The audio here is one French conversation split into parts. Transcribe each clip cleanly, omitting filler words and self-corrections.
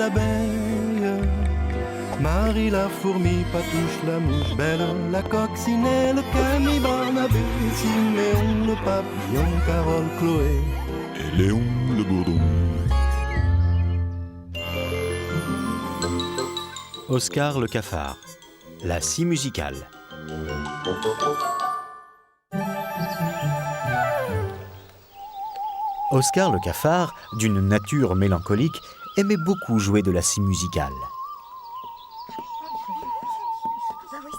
l'abeille. Marie la fourmi, Patouche la mouche, Belle la coccinelle, Camille Barnabé, Siméon le papillon, Carole Chloé et Léon le bourdon. Oscar le cafard, la scie musicale. Oscar le cafard, d'une nature mélancolique, aimait beaucoup jouer de la scie musicale.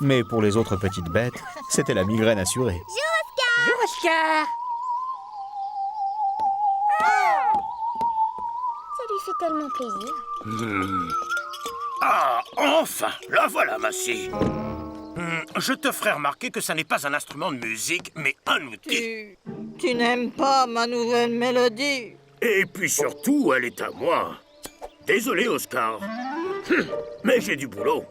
Mais pour les autres petites bêtes, c'était la migraine assurée. Bonjour Oscar. Ça lui fait tellement plaisir. Ah, enfin, la voilà, ma scie. Je te ferai remarquer que ça n'est pas un instrument de musique, mais un outil. Tu n'aimes pas ma nouvelle mélodie? Et puis surtout, elle est à moi. Désolé, Oscar. Mais j'ai du boulot.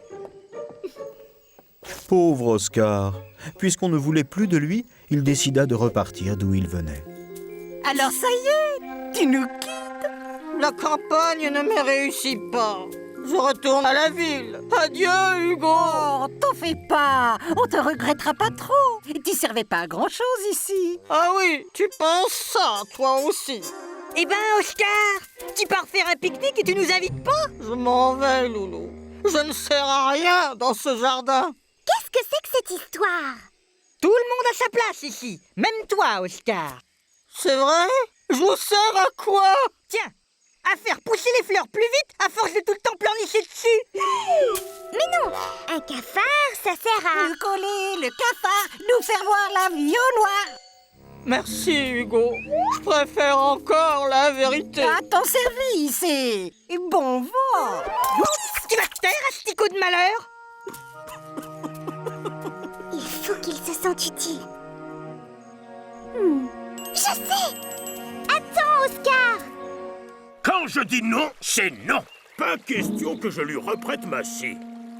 Pauvre Oscar. Puisqu'on ne voulait plus de lui, il décida de repartir d'où il venait. Alors ça y est, tu nous quittes? La campagne ne me réussit pas. Je retourne à la ville. Adieu, Hugo. Oh, t'en fais pas. On te regrettera pas trop. Tu servais pas à grand-chose ici. Ah oui, tu penses ça, toi aussi. Eh ben, Oscar, tu pars faire un pique-nique et tu nous invites pas? Je m'en vais, Loulou. Je ne sers à rien dans ce jardin. Qu'est-ce que c'est que cette histoire? Tout le monde a sa place ici, même toi, Oscar. C'est vrai? Je vous sers à quoi? Tiens, à faire pousser les fleurs plus vite à force de tout le temps pleurnicher dessus. Mais non, un cafard, ça sert à... Le collet, le cafard, nous faire voir la vie au noir. Merci, Hugo. Je préfère encore la vérité. À ton service et bon vent. Tu vas te taire, asticot de malheur. Il faut qu'il se sente utile. Je sais! Attends, Oscar! Quand je dis non, c'est non. Pas question que je lui reprête ma scie.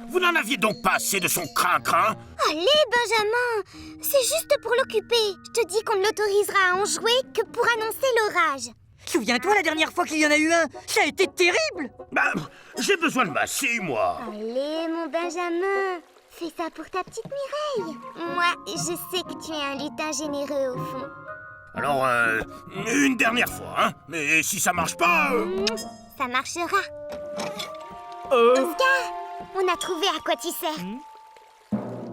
Vous n'en aviez donc pas assez de son crin-crin? Allez, Benjamin! C'est juste pour l'occuper. Je te dis qu'on ne l'autorisera à en jouer que pour annoncer l'orage. Souviens-toi la dernière fois qu'il y en a eu un, ça a été terrible. Bah, j'ai besoin de ma scie, moi. Allez, mon Benjamin! Fais ça pour ta petite Mireille. Moi, je sais que tu es un lutin généreux au fond. Alors, une dernière fois, hein. Mais si ça marche pas... Ça marchera. Oscar, on a trouvé à quoi tu sers.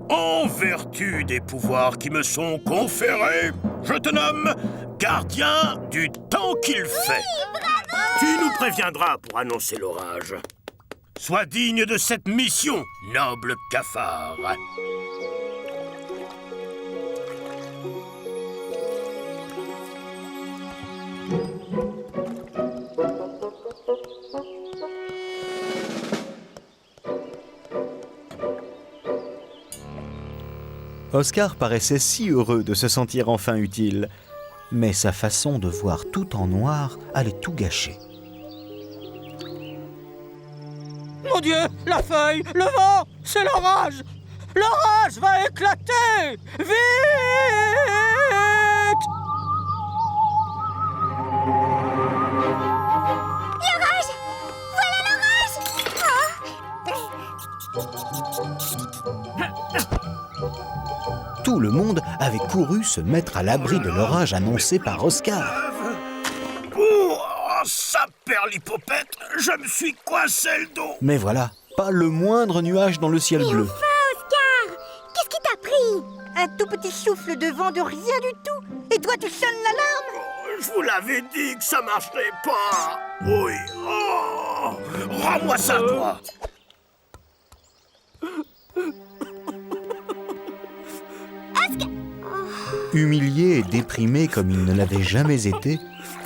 En vertu des pouvoirs qui me sont conférés, je te nomme gardien du temps qu'il fait. Tu nous préviendras pour annoncer l'orage. Sois digne de cette mission, noble cafard. Oscar paraissait si heureux de se sentir enfin utile, mais sa façon de voir tout en noir allait tout gâcher. Mon Dieu, la feuille, le vent, c'est l'orage. L'orage va éclater. Vite! L'orage! Voilà l'orage! Tout le monde avait couru se mettre à l'abri de l'orage annoncé par Oscar. Oh, ça perd l'hypopète, je me suis coincé le dos. Mais voilà, pas le moindre nuage dans le ciel bleu. Oscar! Qu'est-ce qui t'a pris? Un tout petit souffle de vent de rien du tout. Et toi, tu sonnes l'alarme? Je vous l'avais dit que ça marcherait pas. Oui. Oh, rends-moi ça, toi. Humilié et déprimé comme il ne l'avait jamais été,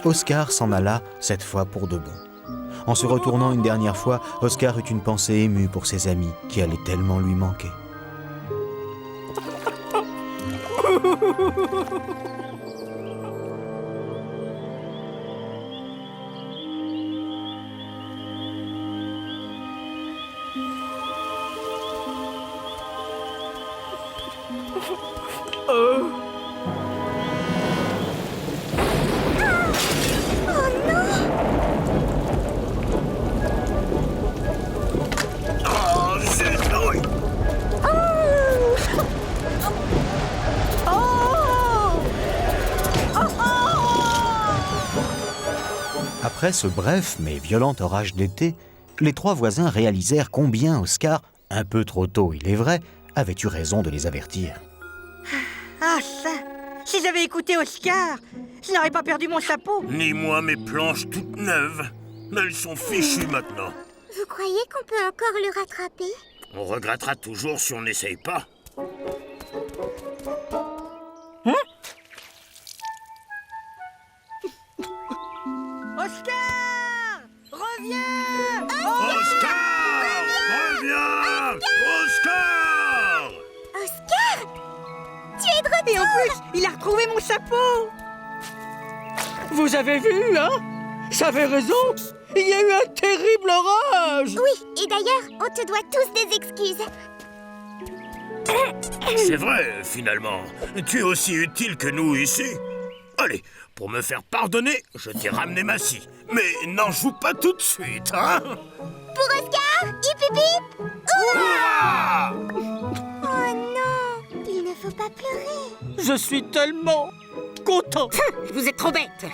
Oscar s'en alla, cette fois pour de bon. En se retournant une dernière fois, Oscar eut une pensée émue pour ses amis qui allaient tellement lui manquer. Après ce bref mais violent orage d'été, les trois voisins réalisèrent combien Oscar, un peu trop tôt il est vrai, avait eu raison de les avertir. Ah ça! Si j'avais écouté Oscar, je n'aurais pas perdu mon chapeau. Ni moi mes planches toutes neuves. Mais elles sont fichues maintenant. Vous croyez qu'on peut encore le rattraper? On regrettera toujours si on n'essaye pas. Oscar! Reviens! Oscar! Reviens! Oscar! Oscar! Tu es de retour! Et en plus, il a retrouvé mon chapeau! Vous avez vu, hein? J'avais raison! Il y a eu un terrible orage! Oui, et d'ailleurs, on te doit tous des excuses. C'est vrai, finalement. Tu es aussi utile que nous ici. Allez, pour me faire pardonner, je t'ai ramené ma scie. Mais n'en joue pas tout de suite, hein? Pour Oscar, hip hip hip! Hurrah! Oh non, il ne faut pas pleurer. Je suis tellement content! Vous êtes trop bête.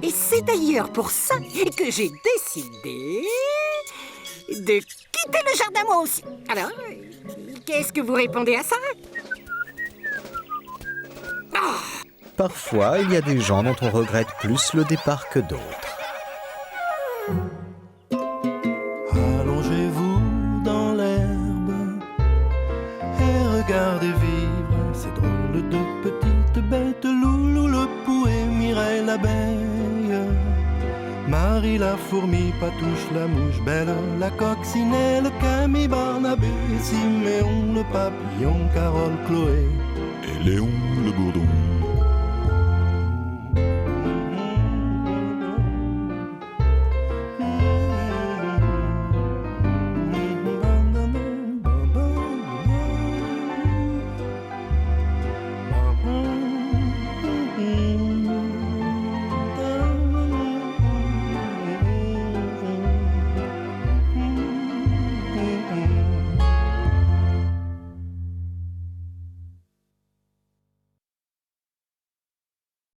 Et c'est d'ailleurs pour ça que j'ai décidé de quitter le jardin moi aussi. Alors, qu'est-ce que vous répondez à ça? Parfois, il y a des gens dont on regrette plus le départ que d'autres. Allongez-vous dans l'herbe et regardez vivre ces drôles de petites bêtes. Loulou le pou et Mireille l'abeille, Marie la fourmi, Patouche la mouche, Belle la coccinelle, Camille, Barnabé, Siméon le papillon, Carole, Chloé et Léon le bourdon.